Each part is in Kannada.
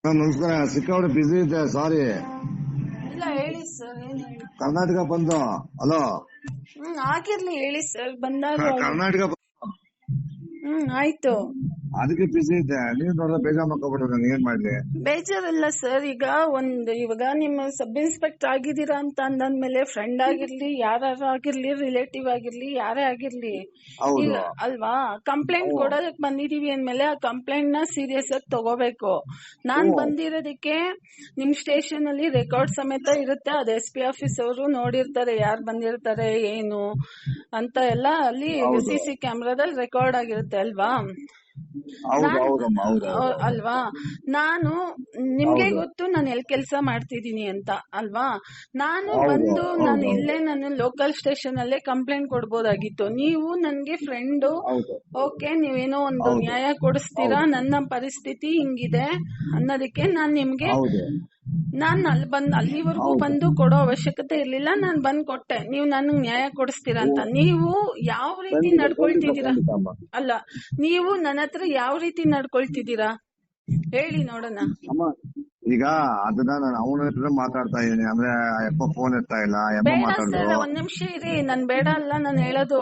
ನಮಸ್ಕಾರ. ಸಿಕ್ಕಾಪಟ್ಟೆ ಬಿಸಿ ಇದ್ದೆ, ಸಾರಿ. ಇಲ್ಲ ಹೇಳಿ ಸರ್, ಏನ್ ಹೇಳಿ. ಕರ್ನಾಟಕ ಬಂದು ಹಲೋ ಆಗಿರ್ಲಿ ಹೇಳಿ ಸರ್, ಬಂದಾಗ ಕರ್ನಾಟಕ ಆಯ್ತು. ಅದಕ್ಕೆ ಬಿಸಿ ಇದ್ದೆ. ನೀವ್ ನೋಡಿದ್ರೆ ಬೇಜಾರ್ ಮಾಡ್ಕೊಬಿಟ್ರೆ ನಾನು ಏನ್ ಮಾಡ್ಲಿ? ಬೇಜಾರಲ್ಲ ಸರ್. ಇವಾಗ ನಿಮ್ಮ ಸಬ್ ಇನ್ಸ್ಪೆಕ್ಟರ್ ಆಗಿದ್ದೀರಾ ಅಂತ ಅಂದ್ಮೇಲೆ ಫ್ರೆಂಡ್ ಆಗಿರ್ಲಿ, ಯಾರಾಗಿರ್ಲಿ, ರಿಲೇಟಿವ್ ಆಗಿರ್ಲಿ, ಯಾರೇ ಆಗಿರ್ಲಿ, ಹೌದು ಈಗ ಅಲ್ವಾ, ಕಂಪ್ಲೇಂಟ್ ಕೊಡೋದಕ್ ಬಂದಿದೀವಿ ಅಂದ್ಮೇಲೆ ಆ ಕಂಪ್ಲೇಂಟ್ ನ ಸೀರಿಯಸ್ ಆಗಿ ತಗೋಬೇಕು. ನಾನ್ ಬಂದಿರೋದಕ್ಕೆ ನಿಮ್ ಸ್ಟೇಷನ್ ಅಲ್ಲಿ ರೆಕಾರ್ಡ್ ಸಮೇತ ಇರುತ್ತೆ. ಅದು SP ಆಫೀಸ್ ಅವರು ನೋಡಿರ್ತಾರೆ, ಯಾರು ಬಂದಿರ್ತಾರೆ ಏನು ಅಂತ ಎಲ್ಲ ಅಲ್ಲಿ CC ಕ್ಯಾಮ್ರಾದಲ್ಲಿ ರೆಕಾರ್ಡ್ ಆಗಿರುತ್ತೆ ಅಲ್ವಾ. ಅಲ್ವಾ, ನಾನು ನಿಮ್ಗೆ ಗೊತ್ತು ನಾನು ಎಲ್ಲಿ ಕೆಲಸ ಮಾಡ್ತಿದೀನಿ ಅಂತ ಅಲ್ವಾ. ನಾನು ಬಂದು ನಾನು ಇಲ್ಲೇ ನಾನು ಲೋಕಲ್ ಸ್ಟೇಷನ್ ಅಲ್ಲೇ ಕಂಪ್ಲೇಂಟ್ ಕೊಡ್ಬೋದಾಗಿತ್ತು. ನೀವು ನನ್ಗೆ ಫ್ರೆಂಡ್, ಓಕೆ, ನೀವೇನೋ ಒಂದು ನ್ಯಾಯ ಕೊಡಿಸ್ತೀರಾ, ನನ್ನ ಪರಿಸ್ಥಿತಿ ಹಿಂಗಿದೆ ಅನ್ನೋದಕ್ಕೆ ನಾನ್ ನಿಮ್ಗೆ ನಾನ್ ಅಲ್ಲಿವರೆಗೂ ಬಂದು ಕೊಡೋ ಅವಶ್ಯಕತೆ ಇರ್ಲಿಲ್ಲ. ನಾನ್ ಬಂದ್ ಕೊಟ್ಟೆ, ನೀವು ನನ್ಗೆ ನ್ಯಾಯ ಕೊಡಿಸ್ತೀರಾ ಅಂತ. ನೀವು ಯಾವ ರೀತಿ ನಡ್ಕೊಳ್ತಿದ್ದೀರಾ ಅಲ್ಲ, ನೀವು ನನ್ನ ಹತ್ರ ಯಾವ ರೀತಿ ನಡ್ಕೊಳ್ತಿದ್ದೀರಾ ಹೇಳಿ ನೋಡೋಣ. ಈಗ ಅದನ್ನ ನಾನು ಅವನ ಹತ್ರ ಮಾತಾಡ್ತಾ ಇದೀನಿ ಅಂದ್ರೆ ಎಪ್ಪ ಫೋನ್ ಎತ್ತಾ ಇಲ್ಲ. ಒಂದ್ ನಿಮಿಷ ಇರಿ, ನನ್ ಬೇಡ ಅಲ್ಲ ನಾನು ಹೇಳೋದು.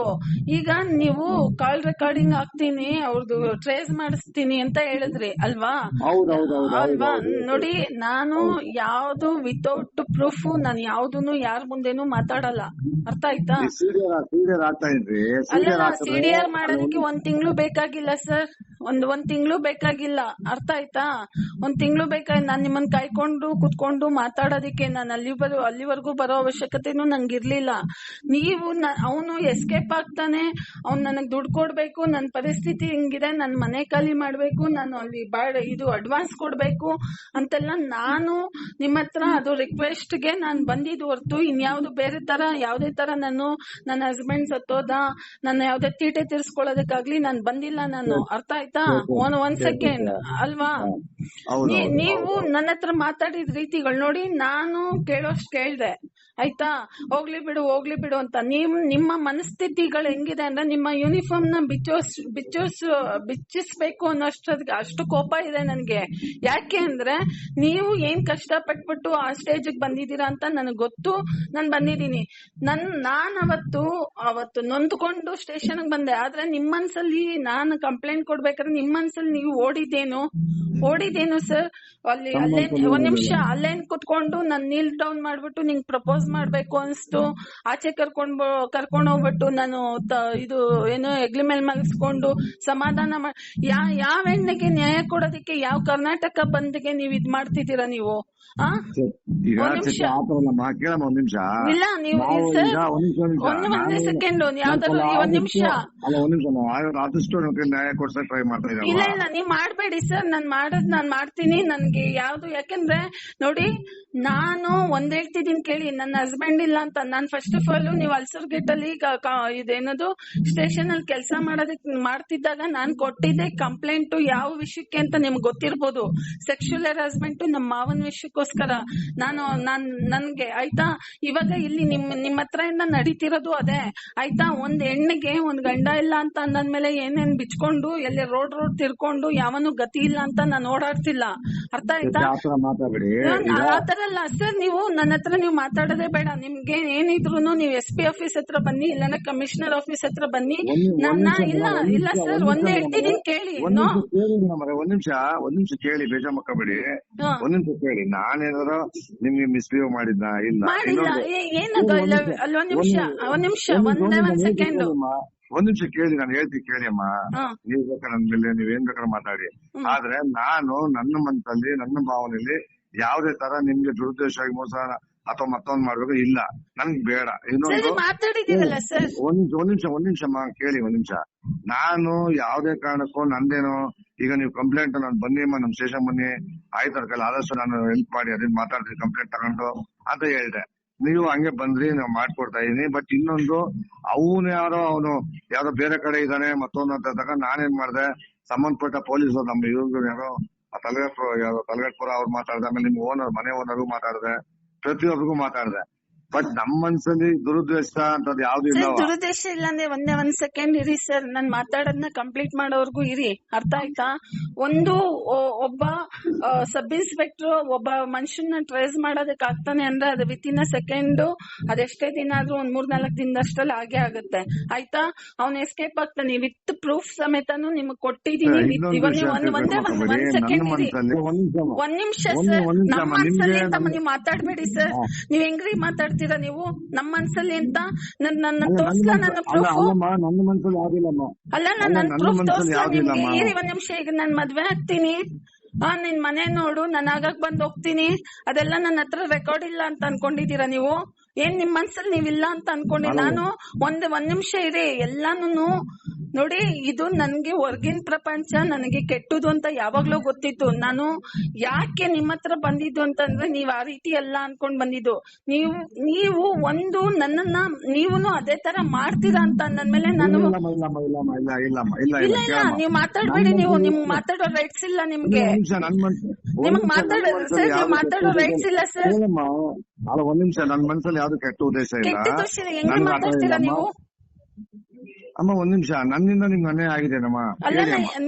ಈಗ ನೀವು ಕಾಲ್ ರೆಕಾರ್ಡಿಂಗ್ ಹಾಕ್ತೀನಿ, ಅವ್ರದ್ದು ಟ್ರೇಸ್ ಮಾಡಿಸ್ತೀನಿ ಅಂತ ಹೇಳಿದ್ರಿ ಅಲ್ವಾ. ಅಲ್ವಾ, ನೋಡಿ, ನಾನು ಯಾವ್ದು ವಿತೌಟ್ ಪ್ರೂಫ್ ನಾನು ಯಾವ್ದನ್ನು ಯಾರ ಮುಂದೆನೂ ಮಾತಾಡಲ್ಲ. ಅರ್ಥ ಆಯ್ತಾ? ಅಲ್ಲ, CDR ಮಾಡೋದಕ್ಕೆ 1 ತಿಂಗಳು ಬೇಕಾಗಿಲ್ಲ ಸರ್, ಒಂದ್ ತಿಂಗಳು ಬೇಕಾಗಿಲ್ಲ. ಅರ್ಥ ಆಯ್ತಾ? 1 ತಿಂಗಳು ಬೇಕಾಗಿ ನಾನ್ ನಿಮ್ಮನ್ನ ಕಾಯ್ಕೊಂಡು ಕುತ್ಕೊಂಡು ಮಾತಾಡೋದಿಕ್ಕೆ ನಾನು ಅಲ್ಲಿವರೆಗೂ ಬರೋ ಅವಶ್ಯಕತೆನೂ ನಂಗಿರ್ಲಿಲ್ಲ. ನೀವು ಅವನು ಎಸ್ಕೇಪ್ ಆಗ್ತಾನೆ, ಅವ್ನು ನನಗ್ ದುಡ್ಡು ಕೊಡ್ಬೇಕು, ನನ್ ಪರಿಸ್ಥಿತಿ ಹಿಂಗಿದೆ, ನನ್ ಮನೆ ಖಾಲಿ ಮಾಡ್ಬೇಕು, ನಾನು ಅಲ್ಲಿ ಇದು ಅಡ್ವಾನ್ಸ್ ಕೊಡ್ಬೇಕು ಅಂತೆಲ್ಲ ನಾನು ನಿಮ್ಮ ಹತ್ರ ಅದು ರಿಕ್ವೆಸ್ಟ್ ಗೆ ನಾನು ಬಂದಿದ್ದು ಹೊರ್ತು ಇನ್ಯಾವ್ದು ಬೇರೆ ತರ ಯಾವ್ದೇ ತರ ನಾನು ನನ್ನ ಹಸ್ಬೆಂಡ್ ಸತ್ತೋದ, ನನ್ನ ಯಾವ್ದೇ ತೀಟೆ ತೀರ್ಸ್ಕೊಳ್ಳೋದಕ್ಕಾಗ್ಲಿ ನಾನು ಬಂದಿಲ್ಲ ನಾನು. ಅರ್ಥ ಆಯ್ತಾ? ಒಂದ್ ಸೆಕೆಂಡ್ ಅಲ್ವಾ. ನೀವು ನನ್ನ ಹತ್ರ ಮಾತಾಡಿದ ರೀತಿಗಳು ನೋಡಿ, ನಾನು ಕೇಳೋಷ್ಟು ಕೇಳ್ದೆ ಆಯ್ತಾ. ಹೋಗ್ಲಿ ಬಿಡು ಅಂತ. ನಿಮ್ಮ ಮನಸ್ಥಿತಿಗಳು ಹೆಂಗಿದೆ ಅಂದ್ರೆ, ನಿಮ್ಮ ಯೂನಿಫಾರ್ಮ್ ನ ಬಿಚ್ಚಿಸ್ಬೇಕು ಅನ್ನೋಷ್ಟೊತ್ತಿಗೆ ಅಷ್ಟು ಕೋಪ ಇದೆ ನನ್ಗೆ. ಯಾಕೆ ಅಂದ್ರೆ ನೀವು ಏನ್ ಕಷ್ಟ ಪಟ್ಬಿಟ್ಟು ಆ ಸ್ಟೇಜ್ ಬಂದಿದ್ದೀರಾ ಅಂತ ನನಗ್ ಗೊತ್ತು. ನಾನ್ ಬಂದಿದ್ದೀನಿ. ನಾನ್ ಅವತ್ತು ನೊಂದ್ಕೊಂಡು ಸ್ಟೇಷನ್ ಬಂದೆ. ಆದ್ರೆ ನಿಮ್ ಮನ್ಸಲ್ಲಿ ನಾನು ಕಂಪ್ಲೇಂಟ್ ಕೊಡ್ಬೇಕಾದ್ರೆ ನಿಮ್ ಮನ್ಸಲ್ಲಿ ನೀವು ಓಡಿದೇನು ಸರ್? ಒಂದ್ ನಿಮಿಷ ಅಲ್ಲೇನ್ ಕುತ್ಕೊಂಡು ನನ್ ನೀಲ್ ಡೌನ್ ಮಾಡ್ಬಿಟ್ಟು ನಿಂಗ್ ಪ್ರಪೋಸ್ ಮಾಡ್ಬೇಕು ಅನ್ಸ್ತು, ಆಚೆ ಕರ್ಕೊಂಡ್ ಹೋಗ್ಬಿಟ್ಟು ನಾನು ಇದು ಏನೋ ಹೆಗ್ಲಿ ಮೇಲೆ ಮಲಗಿಸ್ಕೊಂಡು ಸಮಾಧಾನ ಯಾವ ಹೆಣ್ಣಿಗೆ ನ್ಯಾಯ ಕೊಡೋದಕ್ಕೆ ಯಾವ ಕರ್ನಾಟಕ ಬಂದ್ಗೆ ನೀವ್ ಇದ್ ಮಾಡ್ತಿದ್ದೀರಾ ನೀವು? ಇಲ್ಲ, ನೀವು ಒಂದೇ ಸೆಕೆಂಡ್, ಯಾವ್ದಾದ್ರು ಒಂದ್ ನಿಮಿಷ. ಇಲ್ಲ, ನೀವ್ ಮಾಡ್ಬೇಡಿ ಸರ್. ನಾನ್ ಮಾಡ್ತೀನಿ. ನನ್ಗೆ ಯಾವ್ದು, ಯಾಕಂದ್ರೆ ನೋಡಿ, ನಾನು ಒಂದ್ ಹೇಳ್ತಿದ್ದೀನಿ ಕೇಳಿ. ನನ್ನ ಹಸ್ಬೆಂಡ್ ಇಲ್ಲ ಅಂತ ನಾನ್ ಫಸ್ಟ್ ಆಫ್ ಆಲ್, ನೀವು ಅಲ್ಸರ್ ಗೇಟ್ ಅಲ್ಲಿ ಇದೇನದು ಸ್ಟೇಷನ್ ಅಲ್ಲಿ ಕೆಲಸ ಮಾಡ್ತಿದ್ದಾಗ ನಾನ್ ಕೊಟ್ಟಿದ್ದೆ ಕಂಪ್ಲೇಂಟ್ ಯಾವ ವಿಷಯಕ್ಕೆ ಅಂತ ನಿಮ್ಗೆ ಗೊತ್ತಿರ್ಬೋದು. ಸೆಕ್ಷುವಲ್ ಹರಾಸ್ಮೆಂಟ್ ನಮ್ಮ ಮಾವನ ವಿಷಯಕ್ಕೋಸ್ಕರ ನನ್ಗೆ ಆಯ್ತಾ. ಇವಾಗ ಇಲ್ಲಿ ನಿಮ್ಮ ಹತ್ರ ಇಂದ ನಡೀತಿರೋದು ಅದೇ ಆಯ್ತಾ. ಒಂದ್ ಹೆಣ್ಣಿಗೆ ಒಂದ್ ಗಂಡ ಇಲ್ಲ ಅಂತ ಅಂದ್ಮೇಲೆ ಏನೇನ್ ಬಿಚ್ಕೊಂಡು ಎಲ್ಲಿ ರೋಡ್ ತಿರ್ಕೊಂಡು ಯಾವನು ಗತಿ ಇಲ್ಲ ಅಂತ ನಾನು ಓಡಾಡ್ತಿಲ್ಲ. ಅರ್ಥ ಆಯ್ತಾ? ಆತರ ಅಲ್ಲ ಸರ್. ನೀವು ನನ್ನ ಹತ್ರ ನೀವು ಮಾತಾಡೋದೇ ಬೇಡ. ನಿಮ್ಗೆ ಏನಿದ್ರು ನೀವು SP ಆಫೀಸ್ ಹತ್ರ ಬನ್ನಿ, ಇಲ್ಲಾಂದ್ರೆ ಕಮಿಷನರ್ ಆಫೀಸ್ ಹತ್ರ ಬನ್ನಿ. ಇಲ್ಲ ಸರ್, ಒಂದೇ ಹೇಳ್ತಿದ್ದೀನಿ ಕೇಳಿ. ಒಂದ್ ನಿಮಿಷ ಕೇಳಿ, ಬೇಜಾರ್ ಮಾಡ್ಕೋಬೇಡಿ. ಒಂದ್ ನಿಮಿಷ ಕೇಳಿ. ನಾನೇನಾದ್ರು ನಿಮ್ಗೆ ಮಿಸ್ಬಿಹೇವ್ ಮಾಡಿದ್ನ? ಇಲ್ಲ. ಏನದು? ಒಂದ್ ನಿಮಿಷ ಒಂದ್ ಸೆಕೆಂಡ್. ಒಂದ್ ನಿಮಿಷ ಕೇಳಿ, ನಾನು ಹೇಳ್ತೀನಿ ಕೇಳಿ ಅಮ್ಮ. ನೀವ್ ಬೇಕಾದ್ರೆ ನನ್ ಮೇಲೆ ನೀವೇನ್ ಬೇಕಾದ್ರೆ ಮಾತಾಡಿ. ಆದ್ರೆ ನಾನು ನನ್ನ ಮನಸ್ಸಲ್ಲಿ, ನನ್ನ ಭಾವನೆಯಲ್ಲಿ ಯಾವ್ದೇ ತರ ನಿಮ್ಗೆ ದುರುದ್ದೇಶವಾಗಿ ಮೋಸ ಅಥವಾ ಮತ್ತೊಂದ್ ಮಾಡ್ಬೇಕು ಇಲ್ಲ, ನನ್ಗೆ ಬೇಡ. ಇನ್ನೊಂದು ಒಂದ್ ನಿಮಿಷ ಕೇಳಿ. ಒಂದ್ ನಿಮಿಷ. ನಾನು ಯಾವ್ದೇ ಕಾರಣಕ್ಕೂ ನಂದೇನೋ ಈಗ ನೀವು ಕಂಪ್ಲೇಂಟ್ ನಾನು ಬನ್ನಿ ಅಮ್ಮ, ನಮ್ ಸ್ಟೇಷನ್ ಬನ್ನಿ, ಆಯ್ತು ನನ್ನ ಕೈಲಿ ಆದಷ್ಟು ನಾನು ಹೆಲ್ಪ್ ಮಾಡಿ ಅದನ್ನ ಮಾತಾಡ್ತೀನಿ ಕಂಪ್ಲೇಂಟ್ ತಗೊಂಡು ಅಂತ ಹೇಳ್ದೆ. ನೀವು ಹಂಗೆ ಬಂದ್ರಿ, ನಾವು ಮಾಡ್ಕೊಡ್ತಾ ಇದೀನಿ. ಬಟ್ ಇನ್ನೊಂದು, ಅವನು ಯಾವ್ದೋ ಬೇರೆ ಕಡೆ ಇದ್ದಾನೆ ಮತ್ತೊಂದು ಅಂತ ತಗೊಂಡ್ ನಾನೇನ್ ಮಾಡ್ದೆ, ಸಂಬಂಧಪಟ್ಟ ಪೊಲೀಸರು ನಮ್ಮ ಇವ್ರು ಯಾರೋ ತಲಗಟ್ಪುರ ಅವ್ರು ಮಾತಾಡ್ದೆ, ಆಮೇಲೆ ನಿಮ್ ಮನೆ ಓನರ್ಗೂ ಮಾತಾಡ್ದೆ, ಪ್ರತಿಯೊಬ್ಬರಿಗೂ ಮಾತಾಡ್ದೆ. ಬಟ್ ನಮ್ಮ ಮನ್ಸಲ್ಲಿ ದುರುದ್ದೇಶ ಅಂತದ್ ಯಾವ್ದು ಸರ್ ಇಲ್ಲವ. ದುರುದ್ದೇಶ ಇಲ್ಲ ಅಂದ್ರೆ ಒಂದ್ ಸೆಕೆಂಡ್ ಇರಿ ಸರ್, ನಾನ್ ಮಾತಾಡೋದನ್ನ ಕಂಪ್ಲೀಟ್ ಮಾಡೋವರ್ಗು ಇರಿ, ಅರ್ಥ ಆಯ್ತಾ? ಒಬ್ಬ ಸಬ್ ಇನ್ಸ್ಪೆಕ್ಟರ್ ಒಬ್ಬ ಮನುಷ್ಯನ ಟ್ರೇಸ್ ಮಾಡೋದಕ್ಕೆ ಆಗ್ತಾನೆ ಅಂದ್ರೆ ಅದು ವಿತಿನ್ ಅ ಸೆಕೆಂಡ್, ಅದೆಷ್ಟೇ ದಿನ ಆದ್ರೂ 3-4 ದಿನದಷ್ಟಲ್ಲಿ ಆಗೇ ಆಗುತ್ತೆ, ಆಯ್ತಾ? ಅವ್ನು ಎಸ್ಕೇಪ್ ಆಗ್ತಾನೆ ವಿತ್ ಪ್ರೂಫ್ ಸಮೇತನು ನಿಮಗ್ ಕೊಟ್ಟಿದೀನಿ. ಒಂದ್ ಸೆಕೆಂಡ್ ಇರಿ, ಒಂದ್ ನಿಮಿಷ ಸರ್. ನಮ್ಮ ಮನ್ಸಲ್ಲಿ ಅಂತ ನೀವು ಮಾತಾಡ್ಬೇಡಿ ಸರ್. ನೀವ್ ಹೆಂಗ್ರಿ ಮಾತಾಡ್ತೀರಾ ನೀವು? ನಮ್ಮ ಮನ್ಸಲ್ಲಿ ಅಂತ ನನ್ನ ತೋರ್ಸ್ಲಾ, ನನ್ನ ಪ್ರೂಫ್ ನನ್ನ ಮನ್ಸಲ್ಲಿ ಯಾವ್ದಿಲ್ಲಮ್ಮ. ಅಲ್ಲ, ನನ್ನ ಪ್ರೂಫ್ ತೋರ್ಸ್ಲಾ ನಿಮ್ಗೆ? ಇರಿ ಒಂದ್ ನಿಮಿಷ. ಈಗ ನಾನ್ ಮದ್ವೆ ಆಗ್ತೀನಿ, ನಿನ್ ಮನೆ ನೋಡು, ನಾನು ಆಗಾಗ್ ಬಂದ್ ಹೋಗ್ತೀನಿ, ಅದೆಲ್ಲ ನನ್ನ ಹತ್ರ ರೆಕಾರ್ಡ್ ಇಲ್ಲ ಅಂತ ಅನ್ಕೊಂಡಿದೀರಾ ನೀವು? ಏನ್ ನಿಮ್ ಮನ್ಸಲ್ಲಿ ನೀವಿಲ್ಲ ಅಂತ ಅನ್ಕೊಂಡಿ? ನಾನು ಒಂದ್ ನಿಮಿಷ ಇರಿ. ಎಲ್ಲಾನು ನೋಡಿ, ಇದು ನನ್ಗೆ ಹೊರ್ಗಿನ ಪ್ರಪಂಚ ನನಗೆ ಕೆಟ್ಟದು ಅಂತ ಯಾವಾಗ್ಲೂ ಗೊತ್ತಿತ್ತು. ನಾನು ಯಾಕೆ ನಿಮ್ಮ ಹತ್ರ ಬಂದಿದ್ದು ಅಂತಂದ್ರೆ ನೀವ್ ಆ ರೀತಿ ಎಲ್ಲ ಅನ್ಕೊಂಡ್ ಬಂದಿದ್ದು. ನೀವು ಒಂದು ನನ್ನನ್ನ ನೀವುನು ಅದೇ ತರ ಮಾಡ್ತೀರಾ ಅಂತ ಅಂದ್ಮೇಲೆ ನಾನು ಇಲ್ಲ, ನೀವ್ ಮಾತಾಡ್ಬೇಡಿ. ನಿಮ್ಗ್ ಮಾತಾಡೋ ರೈಟ್ಸ್ ಇಲ್ಲ ನಿಮ್ಗೆ. ನಿಮಗ್ ಮಾತಾಡೋ ರೈಟ್ಸ್ ಇಲ್ಲ ಸರ್. ಒಂದ್ ನಿಮಿಷ, ನನ್ ಮನ್ಸಲ್ಲಿ ಯಾವ್ದು ಕೆಟ್ಟ ಉದ್ದೇಶ ಇಲ್ಲ. ಹೆಂಗ್ ಮಾತಾಡ್ತೀರಾ ನೀವು? ಅಮ್ಮ ಒಂದ್ ನಿಮಿಷ, ನನ್ನಿಂದ ನಿಮ್ಗೆ ಅನ್ಯಾಯ ಆಗಿದೆನಮ್ಮ? ಅಲ್ಲ,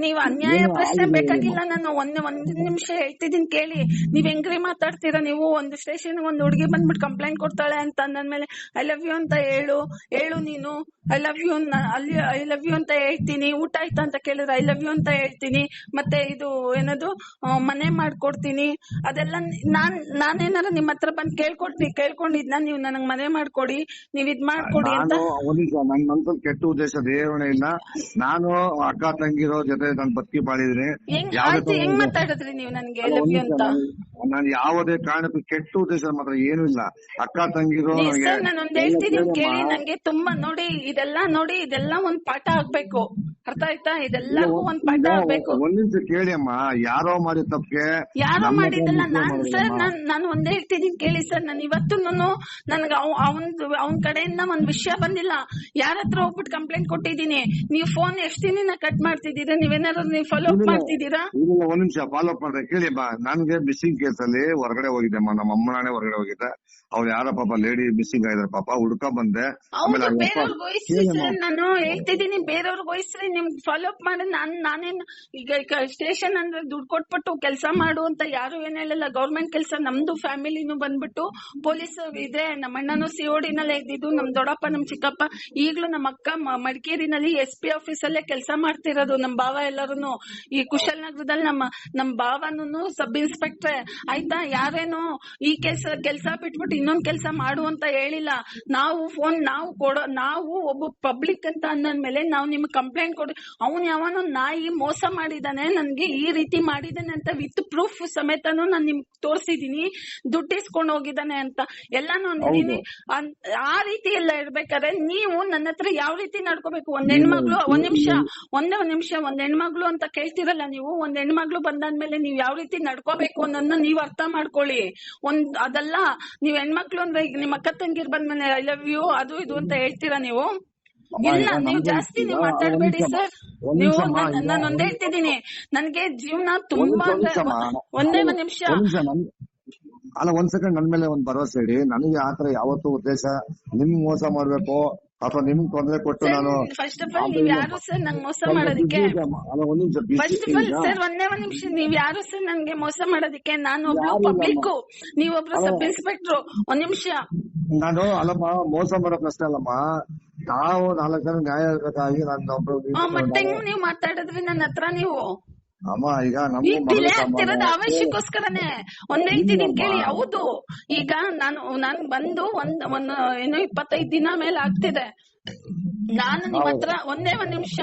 ನೀವ್ ಅನ್ಯಾಯ ಪ್ರಶ್ನೆ ಬೇಕಾಗಿಲ್ಲ. ನಾನು ಒಂದ್ ನಿಮಿಷ ಹೇಳ್ತಿದ್ದೀನಿ ಕೇಳಿ. ನೀವ್ ಹೆಂಗ್ರಿ ಮಾತಾಡ್ತೀರಾ ನೀವು? ಒಂದು ಸ್ಟೇಷನ್ ಒಂದ್ ಹುಡುಗಿ ಬಂದ್ಬಿಟ್ಟು ಕಂಪ್ಲೇಂಟ್ ಕೊಡ್ತಾಳೆ ಅಂತ ಅಂದ್ಮೇಲೆ ಐ ಲವ್ ಯು ಅಂತ ಹೇಳು ನೀನು. ಐ ಲವ್ ಯು ಅಂತ ಹೇಳ್ತೀನಿ. ಊಟ ಆಯ್ತಾ ಅಂತ ಕೇಳಿದ್ರೆ ಐ ಲವ್ ಯು ಅಂತ ಹೇಳ್ತೀನಿ. ಮತ್ತೆ ಇದು ಏನದು ಮನೆ ಮಾಡ್ಕೊಡ್ತೀನಿ, ಅದೆಲ್ಲ ನಾನೇನಾರ ನಿಮ್ ಹತ್ರ ಬಂದ್ ಕೇಳ್ಕೊಂಡಿದ್ನ ನೀವು ನನಗ್ ಮನೆ ಮಾಡ್ಕೊಡಿ, ನೀವ್ ಇದ್ ಮಾಡ್ಕೊಡಿ ಅಂತ? ನನ್ ಮನ್ಸಲ್ಲಿ ಕೆಟ್ಟ ಉದ್ದೇಶ ದೇವರೇ ಇಲ್ಲ. ನಾನು ಅಕ್ಕ ತಂಗಿರೋ ಜೊತೆ ನಾನು ಬದುಕಿ ಬಾಳಿದ್ದೀನಿ. ಹೆಂಗ್ ಮಾತಾಡಿದ್ರಿ ನೀವು ನನ್ಗೆ ಐ ಲವ್ ಯು ಅಂತ? ನಾನು ಯಾವುದೇ ಕಾರಣಕ್ಕೂ ಕೆಟ್ಟ ಉದ್ದೇಶ ಮಾತ್ರ ಏನೂ ಇಲ್ಲ. ಅಕ್ಕ ತಂಗಿರೋ ನಾನೊಂದ್ ಹೇಳ್ತಿದ್ದೀನಿ ಕೇಳಿ. ನಂಗೆ ತುಂಬಾ ಇದೆಲ್ಲ ಒಂದ್ ಪಾಠ ಆಗ್ಬೇಕು, ಅರ್ಥ ಆಯ್ತಾ? ಇದೆಲ್ಲವೂ ಒಂದ್ ಪಾಠ ಆಗ್ಬೇಕು. ಒಂದ್ ನಿಮಿಷ ಕೇಳಿ ಅಮ್ಮ, ಯಾರೋ ಮಾಡಿದ ತಪ್ಪಿಗೆ ಯಾರೋ ಮಾಡಿದಲ್ಲ ನಾನು ಒಂದೇ ಹೇಳ್ತಿದ್ದೀನಿ ಕೇಳಿ ಸರ್. ನಾನು ಇವತ್ತು ನನ್ಗೆ ಅವನ್ ಕಡೆಯಿಂದ ಒಂದ್ ವಿಷಯ ಬಂದಿಲ್ಲ. ಯಾರ ಹತ್ರ ಹೋಗ್ಬಿಟ್ಟು ಕಂಪ್ಲೇಂಟ್ ಕೊಟ್ಟಿದ್ದೀನಿ. ನೀವು ಫೋನ್ ಎಷ್ಟ್ ದಿನ ಕಟ್ ಮಾಡ್ತಿದ್ದೀರಾ? ನೀವೇನಾದ್ರು ನೀವು ಫಾಲೋ ಅಪ್ ಮಾಡ್ತಿದ್ದೀರಾ? ಒಂದ್ ನಿಮಿಷ ಫಾಲೋ ಅಪ್ ಮಾಡ್ರೆ ಕೇಳಿ ಅಮ್ಮ. ನನ್ಗೆ ಮಿಸ್ಸಿಂಗ್ ಕೇಸ್ ಅಲ್ಲಿ ಹೊರಗಡೆ ಹೋಗಿದ್ದೆಮ್ಮ, ನಮ್ಮ ಅಮ್ಮನೇ ಹೊರಗಡೆ ಹೋಗಿದ್ದೆ. ಅವ್ರು ಯಾರ ಪಾಪ ಲೇಡಿ ಮಿಸ್ಸಿಂಗ್ ಆಗಿದ್ರೆ ಪಾಪ ಹುಡ್ಕ ಬಂದೆ. ನಾನು ಹೇಳ್ತಿದ್ದೀನಿ ಬೇರೆಯವ್ರಿಗೆ ವಹಿಸ್ರಿ, ನಿಮ್ಗೆ ಫಾಲೋ ಅಪ್ ಮಾಡಿ. ನಾನೇನು ಈಗ ಸ್ಟೇಷನ್ ಅಂದ್ರೆ ದುಡ್ಡು ಕೊಟ್ಬಿಟ್ಟು ಕೆಲಸ ಮಾಡು ಅಂತ ಯಾರು ಏನ್ ಹೇಳಲ್ಲ. ಗೌರ್ಮೆಂಟ್ ಕೆಲಸ ನಮ್ದು. ಫ್ಯಾಮಿಲಿನೂ ಬಂದ್ಬಿಟ್ಟು ಪೊಲೀಸ್ ಇದೆ. ನಮ್ಮ ಅಣ್ಣನು COD ನಲ್ಲೇ ಇದ್ದಿದ್ದು, ನಮ್ ದೊಡ್ಡಪ್ಪ ನಮ್ ಚಿಕ್ಕಪ್ಪ. ಈಗ್ಲೂ ನಮ್ಮ ಅಕ್ಕ ಮಡಿಕೇರಿನಲ್ಲಿ SP ಆಫೀಸ್ ಅಲ್ಲೇ ಕೆಲಸ ಮಾಡ್ತಿರೋದು. ನಮ್ ಭಾವ ಎಲ್ಲರೂ ಈ ಕುಶಾಲನಗರದಲ್ಲಿ ನಮ್ ಭಾವನು ಸಬ್ ಇನ್ಸ್ಪೆಕ್ಟ್ರೆ, ಆಯ್ತಾ? ಯಾರೇನು ಈ ಕೆಲ್ಸ ಬಿಟ್ಬಿಟ್ಟು ಇನ್ನೊಂದ್ ಕೆಲ್ಸ ಮಾಡು ಅಂತ ಹೇಳಿಲ್ಲ. ನಾವು ಒಬ್ಬ ಪಬ್ಲಿಕ್ ಅಂತ ಅಂದ್ಮೇಲೆ ನಾವು ನಿಮ್ಗೆ ಕಂಪ್ಲೇಂಟ್ ಕೊಡಿ. ಅವ್ನ್ ಯಾವನೋ ನಾಯಿ ಮೋಸ ಮಾಡಿದಾನೆ, ನನ್ಗೆ ಈ ರೀತಿ ಮಾಡಿದಾನೆ ಅಂತ ವಿತ್ ಪ್ರೂಫ್ ಸಮೇತನು ನಾನ್ ನಿಮ್ಗೆ ತೋರ್ಸಿದೀನಿ. ದುಡ್ಡು ಇಸ್ಕೊಂಡ್ ಹೋಗಿದ್ದಾನೆ ಅಂತ ಎಲ್ಲಾನು ಅಂದಿದ್ದೀನಿ. ಆ ರೀತಿ ಎಲ್ಲ ಇರ್ಬೇಕಾದ್ರೆ ನೀವು ನನ್ನ ಹತ್ರ ಯಾವ ರೀತಿ ನಡ್ಕೋಬೇಕು? ಒಂದ್ ಹೆಣ್ಮಗ್ಳು, ಒಂದ್ ನಿಮಿಷ ಒಂದ್ ಹೆಣ್ಮಗ್ಳು ಅಂತ ಕೇಳ್ತಿರಲ್ಲ ನೀವು. ಒಂದ್ ಹೆಣ್ಮಗ್ಳು ಬಂದಾದ್ಮೇಲೆ ನೀವ್ ಯಾವ ರೀತಿ ನಡ್ಕೋಬೇಕು ಅನ್ನೋದನ್ನ ನೀವ್ ಅರ್ಥ ಮಾಡ್ಕೊಳ್ಳಿ. ಅದಲ್ಲ, ನೀವ್ ಹೆಣ್ಮಕ್ಳು ಅಂದ್ರೆ ಈಗ ನಿಮ್ ಅಕ್ಕ ತಂಗಿರ್ ಬಂದ್ಮೇಲೆ ಐ ಲವ್ ಯು ಅದು ಇದು ಅಂತ ಹೇಳ್ತೀರಾ ನೀವು? ಇಲ್ಲ, ನೀವು ಜಾಸ್ತಿ ನೀವು ಮಾತಾಡ್ಬೇಡಿ ಸರ್. ನೀವು ನಾನು ಒಂದ್ ಹೇಳ್ತಿದ್ದೀನಿ, ನನ್ಗೆ ಜೀವನ ತುಂಬಾ ಒಂದೇ ಒಂದ್ ನಿಮಿಷ ಅಲ್ಲ, ಒಂದ್ ಸೆಕೆಂಡ್ ನನ್ ಮೇಲೆ ಒಂದ್ ಭರವಸೆ ಇಡಿ. ನನಗೆ ಆತರ ಯಾವತ್ತೂ ಉದ್ದೇಶ ನಿಮ್ಗೆ ಮೋಸ ಮಾಡ್ಬೇಕು ಅಥವಾ ನಿಮ್ಗೆ ತೊಂದರೆ ಕೊಟ್ಟು ನಾನು ಫಸ್ಟ್ ಆಫ್ ಆಲ್ ನೀವ್ ಯಾರು ಸರ್ ನಂಗೆ ಮೋಸ ಮಾಡೋದಕ್ಕೆ? ಫಸ್ಟ್ ಆಫ್ ಆಲ್ ಸರ್ ಒಂದ್ ನಿಮಿಷ, ನೀವ್ ಯಾರು ಸರ್ ನನ್ಗೆ ಮೋಸ ಮಾಡೋದಕ್ಕೆ? ನಾನು ಒಬ್ಳು ಪಬ್ಲಿಕ್, ನೀವೊಬ್ರು ಸಬ್ ಇನ್ಸ್ಪೆಕ್ಟ್ರು. ಒಂದ್ ನಿಮಿಷ, ನಾನು ಅಲ್ಲಮ್ಮ ಮೋಸ ಮಾಡೋ ಪ್ರಶ್ನೆ ಅಲ್ಲಮ್ಮ. ನಾವು 4 ಜನ ನ್ಯಾಯ ಇರ್ಬೇಕಾಗಿ ನಾನು ಮತ್ತೆ ನೀವು ಮಾತಾಡಿದ್ರಿ ನನ್ನ ಹತ್ರ ನೀವು ಅಮ್ಮ. ಈಗ ಡಿಲೇ ಆಗ್ತಿರೋದು ಅವಶ್ಯಕ್ಕೋಸ್ಕರನೇ ಒಂದ್ ಹೇಳ್ತೀನಿ ಕೇಳಿ. ಹೌದು, ಈಗ ನಾನು ಬಂದು ಒಂದ್ 25 ದಿನ ಮೇಲೆ ಆಗ್ತಿದೆ. ನಾನು ನಿಮ್ ಹತ್ರ ಒಂದ್ ನಿಮಿಷ,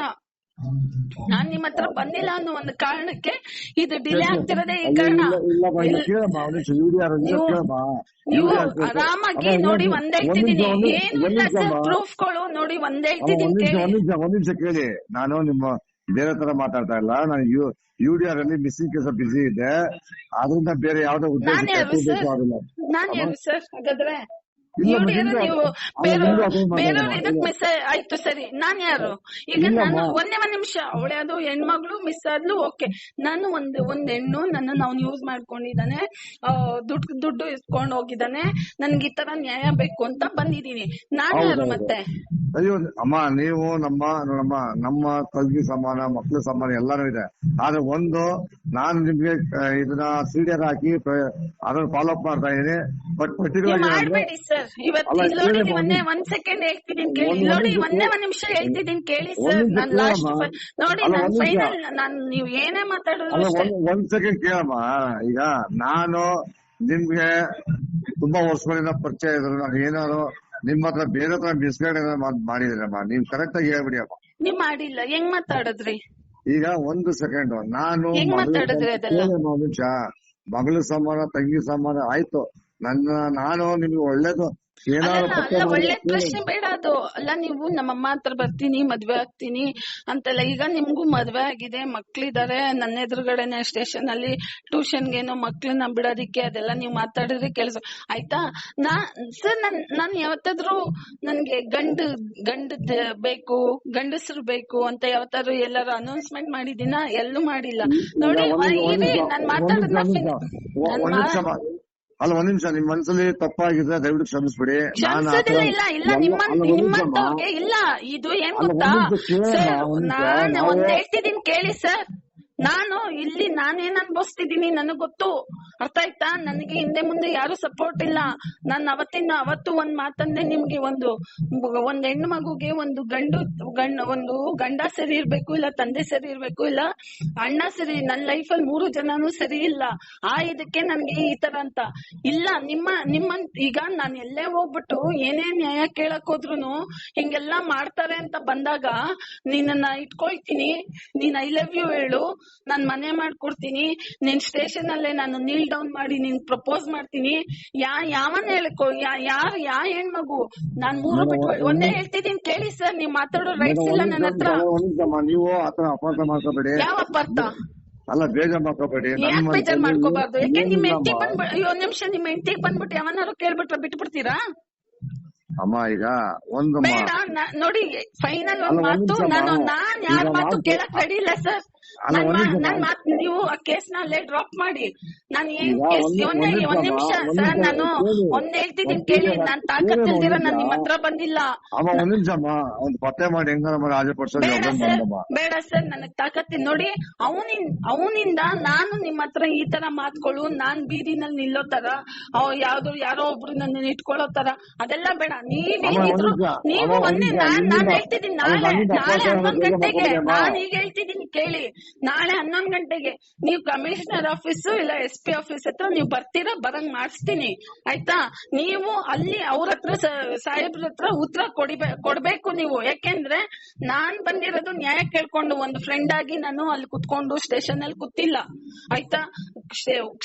ನಾನ್ ನಿಮ್ ಹತ್ರ ಬಂದಿಲ್ಲ ಅನ್ನೋ ಒಂದು ಕಾರಣಕ್ಕೆ ಇದು ಡಿಲೇ ಆಗ್ತಿರೋದೇ ಈ ಕಾರಣ. ನೀವು ಆರಾಮಾಗಿ ನೋಡಿ ಒಂದ್ ಹೇಳ್ತಿದ್ದೀನಿ, ಏನು ಇಲ್ಲ ಸರ್ ಪ್ರೂಫ್ಗಳು ನೋಡಿ ಒಂದ್ ಹೇಳ್ತಿದ್ದೀನಿ ಕೇಳಿ. ಒಂದ್ ನಿಮಿಷ ಕೇಳಿ. ನಾನು ನಿಮ್ಮ ಬೇರೆ ತರ ಮಾತಾಡ್ತಾ ಇಲ್ಲ. ನಾನು UDR ಅಲ್ಲಿ ಮಿಸ್ಸಿಂಗ್ ಕೇಸ್ ಬಿಸಿ ಇದೆ, ಅದರಿಂದ ಬೇರೆ ಯಾವ್ದೋ ಉದ್ದೇಶ. ನಾನ್ ಯಾರು ಸರ್ ಹಾಗಾದ್ರೆ? ನೀವು ಬೇರೆಯವ್ರು ಇದಕ್ ಮಿಸ್ ಆಯ್ತು ಸರಿ, ನಾನ್ ಯಾರು ಈಗ? ನಾನು ಒಂದ್ ನಿಮಿಷ, ಅವಳೆ ಅದು ಹೆಣ್ಮಗಳು ಮಿಸ್ ಆದ್ಲು, ಓಕೆ. ನಾನು ಒಂದ್ ಹೆಣ್ಣು, ನನ್ನ ಅವ್ನು ಯೂಸ್ ಮಾಡ್ಕೊಂಡಿದ್ದಾನೆ, ದುಡ್ಡು ಇಸ್ಕೊಂಡ್ ಹೋಗಿದ್ದಾನೆ, ನನ್ಗೆ ಈ ತರ ನ್ಯಾಯ ಬೇಕು ಅಂತ ಬಂದಿದೀನಿ. ನಾನ್ ಯಾರು ಮತ್ತೆ? ಅಯ್ಯೋ ಅಮ್ಮ, ನೀವು ನಮ್ಮ ತಂಗಿ ಸಮಾನ, ಮಕ್ಳು ಸಮಾನ ಎಲ್ಲಾನು ಇದೆ. ಆದ್ರೆ ನಾನು ನಿಮ್ಗೆ ಇದನ್ನ ಸೀರಿಯಸ್ ಹಾಕಿ ಅದನ್ನ ಫಾಲೋ ಅಪ್ ಮಾಡ್ತಾ ಇದೀನಿ. ಬಟ್ ಮಾಡ್ಬೇಡಿ ಸರ್. ಇವತ್ತು ಒಂದ್ ಸೆಕೆಂಡ್ ಹೇಳ್ತಿದ್ದೀನಿ ಕೇಳಿ, ನೋಡಿ ಒಂದ್ ನಿಮಿಷ ಹೇಳ್ತಿದ್ದೀನಿ ಕೇಳಿ ಸರ್. ನಾನ್ ಲಾಸ್ಟ್ ನೋಡಿ, ನಾನ್ ಫೈನಲ್, ನೀವು ಏನೇ ಮಾತಾಡಿದ್ರು ಒಂದ್ ಸೆಕೆಂಡ್ ಕೇಳಮ್ಮ. ಈಗ ನಾನು ನಿಮ್ಗೆ ತುಂಬಾ ವರ್ಷಗಳಿಂದ ಪರಿಚಯ ಇದ್ರು, ನಾನು ಏನಾದ್ರು ನಿಮ್ ಹತ್ರ ಬೇರೆ ಹತ್ರ ಮಿಸ್ಗೈಡ್ ಮಾಡಿದ್ರಮ್ಮ, ನೀವ್ ಕರೆಕ್ಟ್ ಆಗಿ ಹೇಳ್ಬಿಡಿ ಅಮ್ಮ. ನೀವ್ ಮಾಡಿಲ್ಲ, ಹೆಂಗ್ ಮಾತಾಡಿದ್ರಿ? ಈಗ ಒಂದು ಸೆಕೆಂಡ್, ನಾನು ನಿಮಿಷ, ಮಗಳು ಸಮಾನ ತಂಗಿ ಸಮಾನ ಆಯ್ತು. ನಾನು ನಿಮ್ಗೆ ಒಳ್ಳೇದು ಒಳ್ಳೆ ಪ್ರಶ್ನೆ ಬೇಡ ಅದು ಅಲ್ಲ. ನೀವು ನಮ್ಮಮ್ಮ ಹತ್ರ ಬರ್ತೀನಿ, ಮದ್ವೆ ಆಗ್ತೀನಿ ಅಂತೆಲ್ಲ. ಈಗ ನಿಮ್ಗೂ ಮದ್ವೆ ಆಗಿದೆ, ಮಕ್ಳಿದಾರೆ. ನನ್ನ ಎದುರುಗಡೆನೆ ಸ್ಟೇಷನ್ ಅಲ್ಲಿ ಟ್ಯೂಷನ್ಗೇನೋ ಮಕ್ಳನ್ನ ಬಿಡೋದಿಕ್ಕೆ ಅದೆಲ್ಲ ನೀವು ಮಾತಾಡಿದ್ರೆ ಕೆಲಸ ಆಯ್ತಾ? ಸರ್ ನಾನ್ ಯಾವತ್ತಾದ್ರೂ ನನ್ಗೆ ಗಂಡದ್ ಬೇಕು, ಗಂಡಸರು ಬೇಕು ಅಂತ ಯಾವತ್ತಾದ್ರು ಎಲ್ಲಾರು ಅನೌನ್ಸ್ಮೆಂಟ್ ಮಾಡಿದೀನ? ಎಲ್ಲೂ ಮಾಡಿಲ್ಲ. ನೋಡಿ ನಾನ್ ಮಾತಾಡಿದ ಅಲ್ಲ, ಒಂದ್ ನಿಮಿಷ, ನಿಮ್ ಮನ್ಸಲ್ಲಿ ತಪ್ಪಾಗಿದ್ರೆ ದಯವಿಟ್ಟು ಕ್ಷಮಿಸ್ಬಿಡಿ. ಇಲ್ಲ ನಿಮ್ಮಂತವ್ರಿಗೆ ಇಲ್ಲ. ಇದು ಏನ್ ಗೊತ್ತಾ ಸರ್, ನಾನು ಒಂದ್ ಹೇಳ್ತಿದ್ದೀನಿ ಕೇಳಿ ಸರ್. ನಾನೇನ್ ಅನ್ಭವಿಸ್ತಿದ್ದೀನಿ ನನಗ್ ಗೊತ್ತು, ಅರ್ಥ ಆಯ್ತಾ? ನನಗೆ ಹಿಂದೆ ಮುಂದೆ ಯಾರು ಸಪೋರ್ಟ್ ಇಲ್ಲ. ನಾನು ಅವತ್ತು ಒಂದ್ ಮಾತಂದೆ ನಿಮ್ಗೆ, ಒಂದ್ ಹೆಣ್ಣು ಮಗುಗೆ ಒಂದು ಗಂಡ ಸರಿ ಇರ್ಬೇಕು, ಇಲ್ಲ ತಂದೆ ಸರಿ ಇರ್ಬೇಕು, ಇಲ್ಲ ಅಣ್ಣ ಸರಿ. ನನ್ ಲೈಫಲ್ಲಿ 3 ಜನನು ಸರಿ ಇಲ್ಲ. ಇದಕ್ಕೆ ನನ್ಗೆ ಈ ತರ ಅಂತ ಇಲ್ಲ. ನಿಮ್ಮ ಈಗ ನಾನ್ ಎಲ್ಲೇ ಹೋಗ್ಬಿಟ್ಟು ಏನೇ ನ್ಯಾಯ ಕೇಳಕ್ ಹೋದ್ರುನು ಹಿಂಗೆಲ್ಲಾ ಮಾಡ್ತಾರೆ ಅಂತ ಬಂದಾಗ ನಿನ್ನ ಇಟ್ಕೊಳ್ತೀನಿ, ನೀನ್ ಐ ಲವ್ ಯು ಹೇಳು, ನಾನ್ ಮನೆ ಮಾಡ್ಕೊಡ್ತೀನಿ, ನಿನ್ ಸ್ಟೇಷನ್ ಅಲ್ಲೇ ನಾನು ನೀಲ್ ಡೌನ್ ಮಾಡಿ ನಿನ್ ಪ್ರಪೋಸ್ ಮಾಡ್ತೀನಿ. ಯಾವನ್ ಹೇಳ್ಕೊ, ಯಾ ಹೆಣ್ಮಗು? ನಾನ್ 3 ಬಿಟ್ಟು ಒಂದೇ ಹೇಳ್ತಿದ್ದೀನಿ ಕೇಳಿ ಸರ್. ನೀವ್ ಮಾತಾಡೋ ರೈಟ್ಸ್ ಇಲ್ಲ ನನ್ನ ಹತ್ರ. ನೀವು ಆತರ ಅಪಾರ್ಥ ಮಾಡ್ಕೋಬೇಡಿ. ಯಾವ ಅಪಾರ್ಥ? ಅಲ್ಲ, ಬೇಜಾರ್ ಮಾಡ್ಕೋಬೇಡಿ. ಯಾಕೆ ಬೇಜಾರ್ ಮಾಡ್ಕೋಬಾರ್ದು? ಯಾಕೆ ನಿಮ್ ಹೆಂಡತಿ ಬಂದ್ಬಿಟ್ಟು, ಒಂದ್ ನಿಮಿಷ, ನಿಮ್ ಹೆಂಡತಿಗೆ ಬಂದ್ಬಿಟ್ಟು ಯಾವನಾರು ಕೇಳ್ಬಿಟ್ರೆ ಬಿಟ್ಬಿಡ್ತೀರಾ? ಅಮ್ಮ ಈಗ ಬೇಡ ನೋಡಿ, ಫೈನಲ್ ಒಂದ್ ಮಾತು. ನಾನ್ ಯಾರ ಮಾತು ಕೇಳಕ್ ರೆಡಿ ಇಲ್ಲ ಸರ್. ನನ್ ಮಾತು ನೀವು ಆ ಕೇಸ್ ನ ಅಲ್ಲೇ ಡ್ರಾಪ್ ಮಾಡಿ. ನಾನ್ ಏನ್ ಕೇಸ್ ಒಂದ್ ನಿಮಿಷ ಸರ್, ನಾನು ಒಂದ್ ಹೇಳ್ತಿದ್ದೀನಿ ಕೇಳಿ. ನಾನ್ ತಾಕತ್ತಿಲ್ದಿರ ನಾನ್ ನಿಮ್ ಹತ್ರ ಬಂದಿಲ್ಲ. ಪತ್ತೆ ಮಾಡಿ ಬೇಡ ಸರ್, ನನಗ್ ತಾಕತ್ತಿಲ್ಲ. ನೋಡಿ, ಅವನಿಂದ ನಾನು ನಿಮ್ ಹತ್ರ ಈ ತರ ಮಾತುಗಳು, ನಾನ್ ಬೀದಿನಲ್ಲಿ ನಿಲ್ಲೋ ತರ, ಯಾರೋ ಒಬ್ರು ನನ್ನ ಇಟ್ಕೊಳ್ಳೋ ತರ ಅದೆಲ್ಲ ಬೇಡ. ನೀವೇನಿದ್ರು ನೀವು ನಾನ್ ಹೇಳ್ತಿದ್ದೀನಿ, ನಾಳೆ 11 ಗಂಟೆಗೆ ನಾನ್ ಈಗ ಹೇಳ್ತಿದ್ದೀನಿ ಕೇಳಿ. ನಾಳೆ 11 ಗಂಟೆಗೆ ನೀವು ಕಮಿಷನರ್ ಆಫೀಸು ಇಲ್ಲ SP ಆಫೀಸ್ ಹತ್ರ ನೀವು ಬರ್ತೀರಾ? ಬರಂಗ್ ಮಾಡಿಸ್ತೀನಿ ಆಯ್ತಾ? ನೀವು ಅಲ್ಲಿ ಅವ್ರ ಹತ್ರ ಸಾಹೇಬ್ರ ಹತ್ರ ಉತ್ತರ ಕೊಡ್ಬೇಕು ನೀವು. ಯಾಕೆಂದ್ರೆ ನಾನ್ ಬಂದಿರೋದು ನ್ಯಾಯ ಕೇಳ್ಕೊಂಡು, ಒಂದು ಫ್ರೆಂಡ್ ಆಗಿ ನಾನು ಅಲ್ಲಿ ಕುತ್ಕೊಂಡು ಸ್ಟೇಷನ್ ಅಲ್ಲಿ ಕೂತಿಲ್ಲ ಆಯ್ತಾ?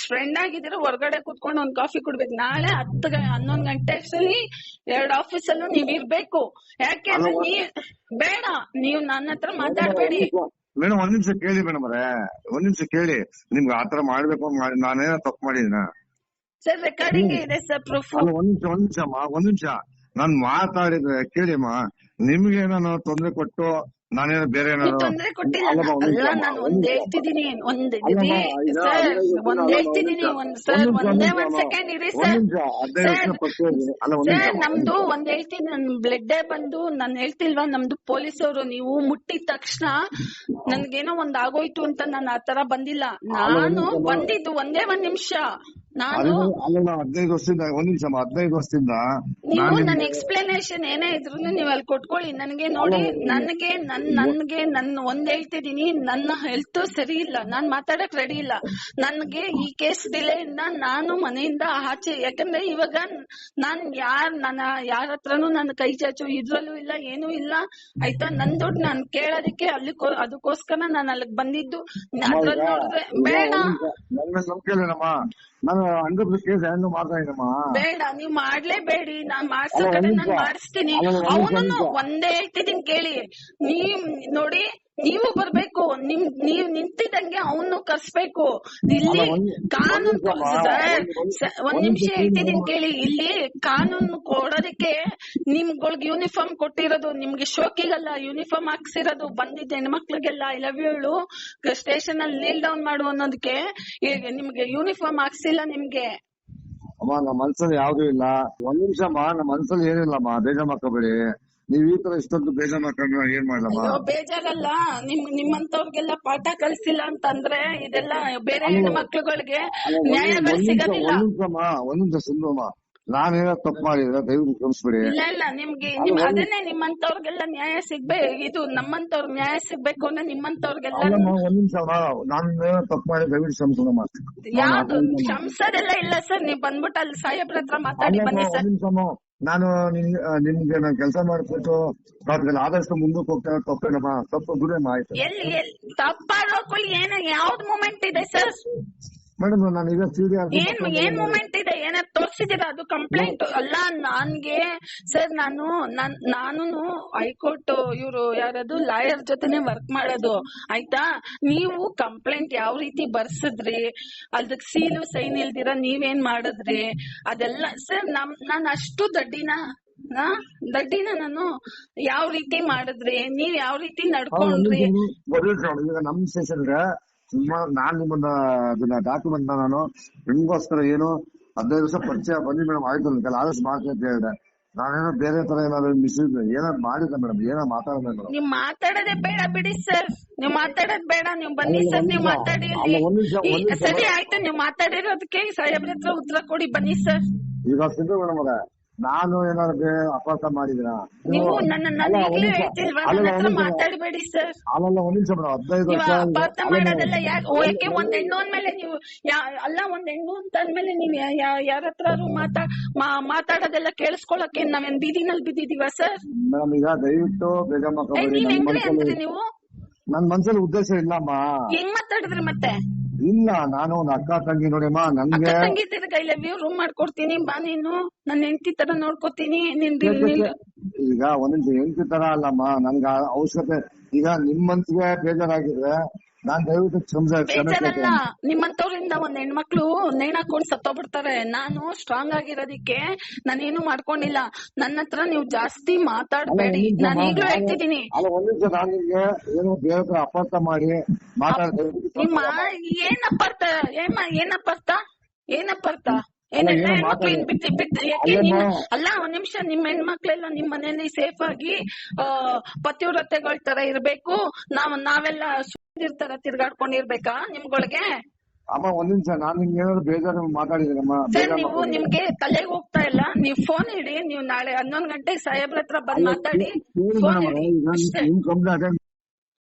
ಫ್ರೆಂಡ್ ಆಗಿದ್ರೆ ಹೊರಗಡೆ ಕುತ್ಕೊಂಡು ಒಂದ್ ಕಾಫಿ ಕುಡ್ಬೇಕು. ನಾಳೆ 11 ಗಂಟೆ ಅಷ್ಟರಲ್ಲಿ 2 ಆಫೀಸಲ್ಲೂ ನೀವ್ ಇರ್ಬೇಕು. ಯಾಕೆಂದ್ರೆ ಬೇಡ, ನೀವು ನನ್ನ ಹತ್ರ ಮಾತಾಡ್ಬೇಡಿ. ಮೇಡಮ್ ಒಂದ್ ನಿಮಿಷ ಕೇಳಿ ಮೇಡಮ್ ಅವರೇ, ಒಂದ್ ನಿಮಿಷ ಕೇಳಿ. ನಿಮ್ಗೆ ಆತರ ಮಾಡ್ಬೇಕು ನಾನೇನೋ ತಪ್ಪು ಮಾಡಿದಿನ ಸರ್? ರೆಕಾರ್ಡಿಂಗ್ ಇದೆ ಸರ್, ಪ್ರೂಫ್. ಒಂದ್ ನಿಮಿಷ ನಾನ್ ಮಾತಾಡಿದ್ರೆ ಕೇಳಿಮ್ಮ. ನಿಮ್ಗೆ ನಾನು ತೊಂದ್ರೆ ಕೊಟ್ಟು ನಾನೇನೋ ಬೇರೆ ತೊಂದ್ರೆ ಕೊಟ್ಟಿಲ್ಲ. ಅಲ್ಲ, ನಾನು ಒಂದ್ ಹೇಳ್ತಿದ್ದೀನಿ, ಒಂದೇ ಒಂದ್ ಸೆಕೆಂಡ್ ಇರಿ ಸರ್. ನಮ್ದು ಒಂದ್ ಹೇಳ್ತೀನಿ, ನನ್ ಬ್ಲಡ್ ಬಂದು ನಾನು ಹೇಳ್ತಿಲ್ವಾ, ನಮ್ದು ಪೊಲೀಸ್ ಅವರು. ನೀವು ಮುಟ್ಟಿದ ತಕ್ಷಣ ನನ್ಗೇನೋ ಒಂದ್ ಆಗೋಯ್ತು ಅಂತ ನಾನು ಆತರ ಬಂದಿಲ್ಲ. ನಾನು ಬಂದಿದ್ದು ಒಂದೇ 1 ನಿಮಿಷ. ನಾನು 15 ವರ್ಷದಿಂದ ನೀವು ನನ್ನ ಎಕ್ಸ್ಪ್ಲನೇಷನ್ ಏನೇ ಇದ್ರು ನೀವು ಅಲ್ಲಿ ಕೊಟ್ಕೊಳ್ಳಿ ನನಗೆ. ನೋಡಿ, ನನ್ಗೆ ಒಂದ್ ಹೇಳ್ತಿದೀನಿ, ನನ್ನ ಹೆಲ್ತ್ ಸರಿ ಇಲ್ಲ, ನಾನ್ ಮಾತಾಡಕ್ ರೆಡಿ ಇಲ್ಲ. ನನ್ಗೆ ಈ ಕೇಸ್ ಡಿಲೇ ಇಂದ ನಾನು ಮನೆಯಿಂದ ಆಚೆ, ಯಾಕಂದ್ರೆ ಇವಾಗ ನಾನ್ ಯಾರ ಹತ್ರನೂ ನನ್ನ ಕೈ ಚಾಚು ಇದ್ರಲ್ಲೂ ಇಲ್ಲ, ಏನೂ ಇಲ್ಲ ಆಯ್ತಾ? ನನ್ ದುಡ್ಡು ನಾನ್ ಕೇಳೋದಕ್ಕೆ ಅದಕ್ಕೋಸ್ಕರ ನಾನು ಅಲ್ಲಿಗೆ ಬಂದಿದ್ದು. ಅದ್ರಲ್ಲಿ ನೋಡಿದ್ರೆ ಬೇಡ, ನಾನು 100% ಹ್ಯಾಂಗ್ ಮಾಡ್ತಾ ಇದ್ದಮ್ಮ. ಬೇಡ, ನೀವ್ ಮಾಡ್ಲೇಬೇಡಿ. ನಾನ್ ಮಾಡ್ಸೋ ಕಡೆ ನಾನ್ ಮಾಡಿಸ್ತೀನಿ. ಅವನು ಒಂದೇ ಹೇಳ್ತಿದ್ದೀನಿ ಕೇಳಿ. ನೀವ್ ನೋಡಿ, ನೀವು ಬರ್ಬೇಕು, ನೀವ್ ನಿಂತಿದ್ದಂಗೆ ಅವನು ಕರ್ಸ್ಬೇಕು. ಇಲ್ಲಿ ಕಾನೂನು ಒಂದ್ ನಿಮಿಷ ಹೇಳ್ತಿದ್ದೀನಿ ಕೇಳಿ. ಇಲ್ಲಿ ಕಾನೂನು ಕೊಡೋದಕ್ಕೆ ನಿಮ್ಗಳಿಗೆ ಯೂನಿಫಾರ್ಮ್ ಕೊಟ್ಟಿರೋದು, ನಿಮ್ಗೆ ಶೋಕಿಗಲ್ಲ ಯೂನಿಫಾರ್ಮ್ ಹಾಕ್ಸಿರೋದು. ಬಂದಿದ್ದ ಹೆಣ್ಮಕ್ಳಿಗೆಲ್ಲ ಐ ಲವ್ ಯು ಸ್ಟೇಷನ್ ಅಲ್ಲಿ ನೀಲ್ ಡೌನ್ ಮಾಡು ಅನ್ನೋದಕ್ಕೆ ನಿಮ್ಗೆ ಯೂನಿಫಾರ್ಮ್ ಹಾಕ್ಸಿಲ್ಲ ನಿಮ್ಗೆ. ಅಮ್ಮ ನಮ್ಮ ಮನ್ಸಲ್ಲಿ ಯಾವ್ದು ಇಲ್ಲ. ಒಂದ್ ನಿಮಿಷ ಅಮ್ಮ, ನಮ್ಮ ಮನ್ಸಲ್ಲಿ ಏನಿಲ್ಲಮ್ಮ, ಬೇಜಾರ್ ಮಾಡ್ಕೋಬೇಡಿ. ನೀವ್ ಈ ತರ ಇಷ್ಟೊಂದು ಬೇಜಾರ್ ಮಾಡ್ಕೊಂಡ್ರೆ ಏನ್ ಮಾಡ್ಲಮ್ಮ? ಬೇಜಾರಲ್ಲ, ನಿಮ್ಮಂತವ್ರಿಗೆಲ್ಲ ಪಾಠ ಕಲಿಸಿಲ್ಲ ಅಂತಂದ್ರೆ ಇದೆಲ್ಲ ಬೇರೆ ಹೆಣ್ಮಕ್ಳುಗಳಿಗೆ ನ್ಯಾಯಗಳು ಸಿಗೋದಿಲ್ಲ. ಒಂದ್ ನಿಮಿಷ ಸಿಂಧುಮ್ಮ, ನಾನೇನೋ ತಪ್ಪು ಮಾಡಿದ್ರೆ ದಯವಿಟ್ಟು ಕ್ಷಮಿಸ್ಬಿಡಿ. ಇಲ್ಲ ನಿಮ್ಗೆ ಅದನ್ನೇ ನಿಮ್ಮಂತವ್ರಿಗೆಲ್ಲ ನ್ಯಾಯ ಸಿಗ್ಬೇಕು. ಇದು ನಮ್ಮಂತವ್ರ ನ್ಯಾಯ ಸಿಗ್ಬೇಕು ಅಂದ್ರೆ ನಿಮ್ಮಂತವ್ರಿಗೆಲ್ಲ. ಒಂದ್ ನಿಮಿಷ, ನಾನು ತಪ್ಪು ಮಾಡಿ ದಯವಿಟ್ಟು ಕ್ಷಮಿಸೋಣ. ಯಾವ್ದು ಕ್ಷಮಿಸೋದೆಲ್ಲ ಇಲ್ಲ ಸರ್. ನೀವ್ ಬಂದ್ಬಿಟ್ಟು ಅಲ್ಲಿ ಸಾಹೇಬ್ರ ಹತ್ರ ಮಾತಾಡಿ ಬನ್ನಿ ಸರ್. ನಾನು ನಿಮ್ಗೆ ನಾನು ಕೆಲಸ ಮಾಡಿಬಿಟ್ಟು ಆದಷ್ಟು ಮುಂದಕ್ಕೆ ಹೋಗ್ತೇನೆ. ತಪ್ಪೇನಮ್ಮ, ತಪ್ಪು ಬಿಡಮ್ಮ, ಆಯ್ತು. ಎಲ್ಲಿ ತಪ್ಪಾಡೋಕು ಯಾವ್ದು ಮೂಮೆಂಟ್ ಇದೆ ಸರ್? ಮೇಡಮ್ ನಾನು ಈಗ ಏನ್ ಮೂಮೆಂಟ್ ಇದೆ? ಏನಾದ್ರು ತೋರ್ಸಿದೀರಾ? ಅದು ಕಂಪ್ಲೇಂಟ್ ಅಲ್ಲ ನನ್ಗೆ ಸರ್. ನಾನು ಹೈಕೋರ್ಟ್ ಇವ್ರು ಯಾರದು ಲಾಯರ್ ಜೊತೆನೆ ವರ್ಕ್ ಮಾಡೋದು, ಆಯ್ತಾ? ನೀವು ಕಂಪ್ಲೇಂಟ್ ಯಾವ ರೀತಿ ಬರ್ಸಿದ್ರಿ, ಅದಕ್ ಸೀಲು ಸೈನ್ ಇಲ್ದಿರ ನೀವೇನ್ ಮಾಡಿದ್ರಿ, ಅದೆಲ್ಲ ಸರ್ ನಾನ್ ಅಷ್ಟು ದಡ್ಡಿನ ನಾನು ಯಾವ ರೀತಿ ಮಾಡಿದ್ರಿ, ನೀವ್ ಯಾವ ರೀತಿ ನಡ್ಕೊಂಡ್ರಿ? ಈಗ ನಮ್ ಸ್ಟೇಷನ್ ನಾನ್ ನಿಮ್ಮನ್ನ ಅದನ್ನ ಡಾಕ್ಯುಮೆಂಟ್ ನಾನು ನಿಮ್ಗೋಸ್ಕರ ಏನು 15 ದಿವಸ ಪರಿಚಯ ಬಂದಿ ಮೇಡಮ್, ಆಯ್ತು ಆದಷ್ಟು ಮಾಡ್ತೀನಿ ಅಂತ ಹೇಳಿದೆ. ನಾನೇನೋ ಬೇರೆ ತರ ಏನಾದ್ರು ಏನಾದ್ರು ಮಾಡಿದ್ದೆ ಮೇಡಮ್, ಏನೋ ಮಾತಾಡೋಣ ಮೇಡಮ್. ನೀವ್ ಮಾತಾಡೋದೇ ಬೇಡ ಬಿಡಿ ಸರ್, ನೀವ್ ಮಾತಾಡೋದ್ ಬೇಡ. ನೀವ್ ಬನ್ನಿ ಸರ್, ನೀವ್ ಮಾತಾಡಿ. ಸರಿ ಆಯ್ತು, ನೀವ್ ಮಾತಾಡಿರೋದಕ್ಕೆ ಸಾಹೇಬ್ರ ಹತ್ರ ಉತ್ತರ ಕೊಡಿ, ಬನ್ನಿ ಸರ್. ಈಗ ಸಿದ್ದು ಮೇಡಮ್ ಅವರೇ, ನಾನು ಏನಾದ್ರು ಅಪಾರ್ಥ ಮಾಡಿದಿರಾ? ನೀವು ನನ್ನ ಮಾತಾಡಬೇಡಿ ಸರ್. ಅಲ್ಲ ಒಂದ್ ನಿಮಿಷ ಮೇಡಮ್, 15 ವರ್ಷ ಅಪಾರ್ಥ ಮಾಡೋದೆಲ್ಲ ಯಾಕೆ? ಒಂದ್ ಹೆಣ್ಣು ಅಂದ್ಮೇಲೆ ನೀವು ಅಲ್ಲ, ಒಂದ್ ಹೆಣ್ಣು ಅಂತ ಅಂದ್ಮೇಲೆ ನೀವ್ ಯಾರ ಹತ್ರ ಮಾತಾಡೋದೆಲ್ಲ ಕೇಳಿಸ್ಕೊಳಕ್ಕೆ ನಾವೇನ್ ಬೀದಿನಲ್ಲಿ ಬಿದ್ದಿದೀವ ಸರ್? ಮೇಡಮ್ ಈಗ ದಯವಿಟ್ಟು ಬೇಜಾರ್ ಮಾಡ್ಕೊಬೇಡಿ. ನೀವು ನನ್ ಮನ್ಸಲ್ಲಿ ಉದ್ದೇಶ ಇಲ್ಲಮ್ಮ. ಹೆಂಗ್ ಮಾತಾಡಿದ್ರಿ ಮತ್ತೆ? ಇಲ್ಲ, ನಾನು ಒಂದು ಅಕ್ಕ ತಂಗಿ ನೋಡಿಮ್ಮ, ನನ್ಗೆ ಐ ಲವ್ ಯು ರೂಮ್ ಮಾಡ್ಕೊಡ್ತೀನಿ, ಬಾ ನೀನು ನನ್ನ ಹೆಂಡತಿ ತರ ನೋಡ್ಕೊತೀನಿ. ಈಗ ಒಂದ್ ಹೆಂಡತಿ ತರ ಅಲ್ಲಮ್ಮ, ನನ್ಗ ಅವಶ್ಯಕತೆ. ಈಗ ನಿಮ್ ಮನ್ಸಿಗೆ ಬೇಜಾರಾಗಿದ್ರೆ ನಾನ್ ದಯವಿಟ್ಟು ಬೇಜಾರಲ್ಲ. ನಿಮ್ಮಂತವ್ರಿಂದ ಒಂದ್ ಹೆಣ್ಮಕ್ಳು ನೇಣಾಕೊಂಡ್ ಸತ್ತೋಗ್ಬಿಡ್ತಾರೆ. ನಾನು ಸ್ಟ್ರಾಂಗ್ ಆಗಿರೋದಿಕ್ಕೆ ನಾನೇನು ಮಾಡ್ಕೊಂಡಿಲ್ಲ. ನನ್ನ ಹತ್ರ ನೀವು ಜಾಸ್ತಿ ಮಾತಾಡ್ಬೇಡಿ, ನಾನು ಈಗ್ಲೂ ಹೇಳ್ತಿದ್ದೀನಿ. ಏನು ಬೇರೆ ಹತ್ರ ಅಪಾರ್ಥ ಮಾಡಿ ಮಾತಾಡ್ತೀನಿ. ಏನಪ್ಪಾರ್ಥ ಅಲ್ಲ, ಒಂದ್ ನಿಮಿಷ. ನಿಮ್ ಹೆಣ್ಮಕ್ಳೆಲ್ಲ ನಿಮ್ ಮನೇಲಿ ಸೇಫ್ ಆಗಿ ಪತಿವ್ರತೆಗಳ ತರ ಇರ್ಬೇಕು. ನಾವೆಲ್ಲ ತರ ತಿರ್ಗಾಡ್ಕೊಂಡಿರ್ಬೇಕಾ ನಿಮ್ಗಳಿಗೆ? ಅಮ್ಮ ಒಂದ್ ನಿಮಿಷ, ನಾನು ನಿಮ್ಗೆ ಏನಾದ್ರು ಬೇಜಾರು ಮಾತಾಡಿದ್ದೀನಮ್ಮ? ಸರ್, ನೀವು ನಿಮ್ಗೆ ತಲೆಗೆ ಹೋಗ್ತಾ ಇಲ್ಲ. ನೀವು ಫೋನ್ ಇಡಿ, ನೀವು ನಾಳೆ 11 ಗಂಟೆಗೆ ಸಾಹೇಬ್ರ ಹತ್ರ ಬಂದ್ ಮಾತಾಡಿ.